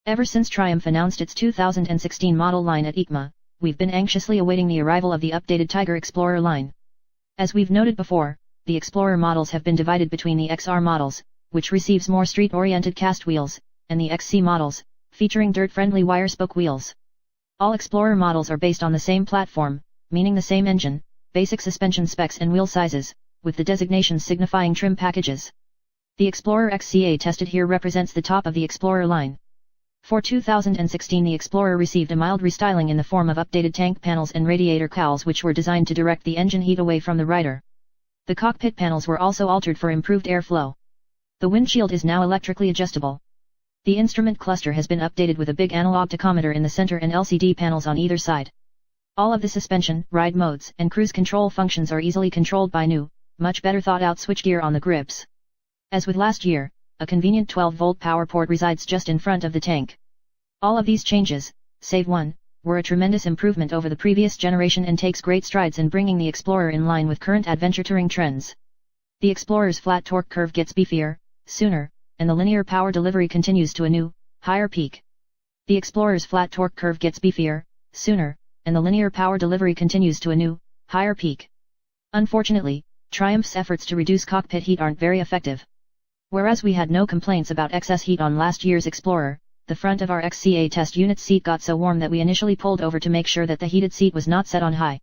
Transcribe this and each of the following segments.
Ever since Triumph announced its 2016 model line at EICMA, we've been anxiously awaiting the arrival of the updated Tiger Explorer line. As we've noted before, the Explorer models have been divided between the XR models, which receives more street-oriented cast wheels, and the XC models, featuring dirt-friendly wire-spoke wheels. All Explorer models are based on the same platform, meaning the same engine, basic suspension specs and wheel sizes, with the designations signifying trim packages. The Explorer XCA tested here represents the top of the Explorer line. For 2016 the Explorer received a mild restyling in the form of updated tank panels and radiator cowls which were designed to direct the engine heat away from the rider. The cockpit panels were also altered for improved airflow. The windshield is now electrically adjustable. The instrument cluster has been updated with a big analog tachometer in the center and LCD panels on either side. All of the suspension, ride modes, and cruise control functions are easily controlled by new, much better thought-out switchgear on the grips. As with last year, a convenient 12-volt power port resides just in front of the tank. All of these changes, save one, were a tremendous improvement over the previous generation and takes great strides in bringing the Explorer in line with current adventure touring trends. The Explorer's flat torque curve gets beefier, sooner, and the linear power delivery continues to a new, higher peak. The Explorer's flat torque curve gets beefier, sooner, and the linear power delivery continues to a new, higher peak. Unfortunately, Triumph's efforts to reduce cockpit heat aren't very effective. Whereas we had no complaints about excess heat on last year's Explorer, the front of our XCA test unit seat got so warm that we initially pulled over to make sure that the heated seat was not set on high.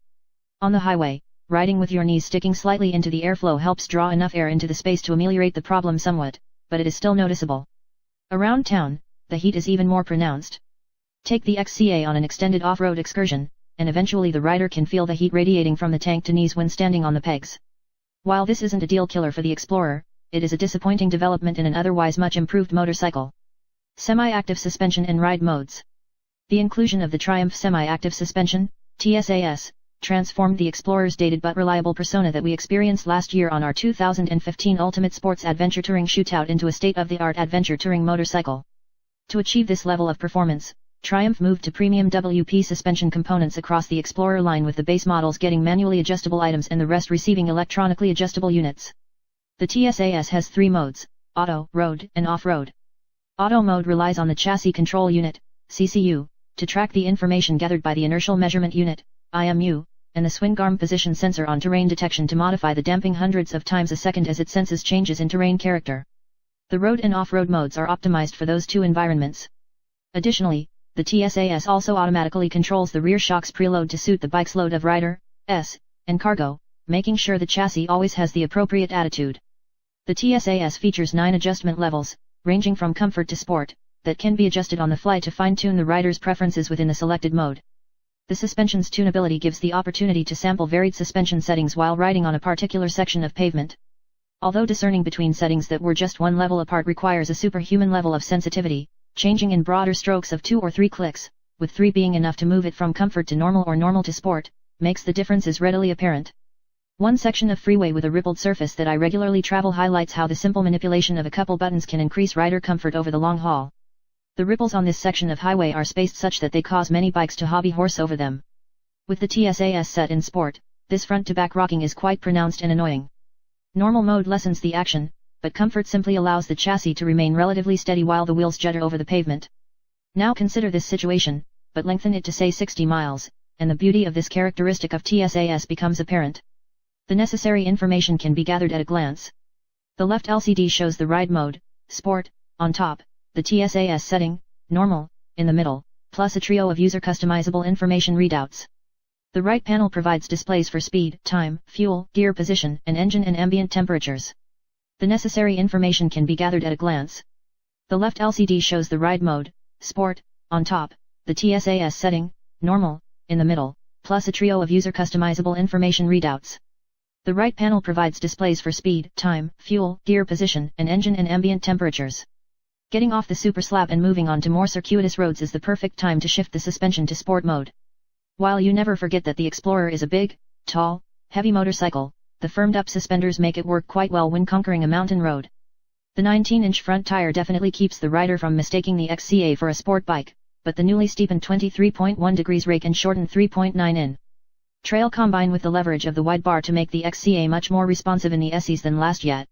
On the highway, riding with your knees sticking slightly into the airflow helps draw enough air into the space to ameliorate the problem somewhat, but it is still noticeable. Around town, the heat is even more pronounced. Take the XCA on an extended off-road excursion, and eventually the rider can feel the heat radiating from the tank to knees when standing on the pegs. While this isn't a deal killer for the Explorer, it is a disappointing development in an otherwise much improved motorcycle. Semi-active suspension and ride modes. The inclusion of the Triumph Semi-Active Suspension, TSAS, transformed the Explorer's dated but reliable persona that we experienced last year on our 2015 Ultimate Sports Adventure Touring Shootout into a state-of-the-art adventure touring motorcycle. To achieve this level of performance, Triumph moved to premium WP suspension components across the Explorer line with the base models getting manually adjustable items and the rest receiving electronically adjustable units. The TSAS has three modes, Auto, Road, and Off-Road. Auto mode relies on the Chassis Control Unit, CCU, to track the information gathered by the Inertial Measurement Unit, IMU, and the swing arm position sensor on terrain detection to modify the damping hundreds of times a second as it senses changes in terrain character. The road and off-road modes are optimized for those two environments. Additionally, the TSAS also automatically controls the rear shocks preload to suit the bike's load of rider, and cargo, making sure the chassis always has the appropriate attitude. The TSAS features 9 adjustment levels, ranging from comfort to sport, that can be adjusted on the fly to fine-tune the rider's preferences within the selected mode. The suspension's tunability gives the opportunity to sample varied suspension settings while riding on a particular section of pavement. Although discerning between settings that were just one level apart requires a superhuman level of sensitivity, changing in broader strokes of 2 or 3 clicks, with 3 being enough to move it from comfort to normal or normal to sport, makes the differences readily apparent. One section of freeway with a rippled surface that I regularly travel highlights how the simple manipulation of a couple buttons can increase rider comfort over the long haul. The ripples on this section of highway are spaced such that they cause many bikes to hobby horse over them. With the TSAS set in sport, this front-to-back rocking is quite pronounced and annoying. Normal mode lessens the action, but comfort simply allows the chassis to remain relatively steady while the wheels judder over the pavement. Now consider this situation, but lengthen it to say 60 miles, and the beauty of this characteristic of TSAS becomes apparent. The necessary information can be gathered at a glance. The left LCD shows the ride mode, Sport, on top, the TSAS setting, Normal, in the middle, plus a trio of user customizable information readouts. The right panel provides displays for speed, time, fuel, gear position, and engine and ambient temperatures. The necessary information can be gathered at a glance. The left LCD shows the ride mode, Sport, on top, the TSAS setting, Normal, in the middle, plus a trio of user customizable information readouts. The right panel provides displays for speed, time, fuel, gear position, and engine and ambient temperatures. Getting off the super slab and moving on to more circuitous roads is the perfect time to shift the suspension to sport mode. While you never forget that the Explorer is a big, tall, heavy motorcycle, the firmed-up suspenders make it work quite well when conquering a mountain road. The 19-inch front tire definitely keeps the rider from mistaking the XCA for a sport bike, but the newly steepened 23.1 degrees rake and shortened 3.9 in trail combine with the leverage of the wide bar to make the XCA much more responsive in the SEs than last yet.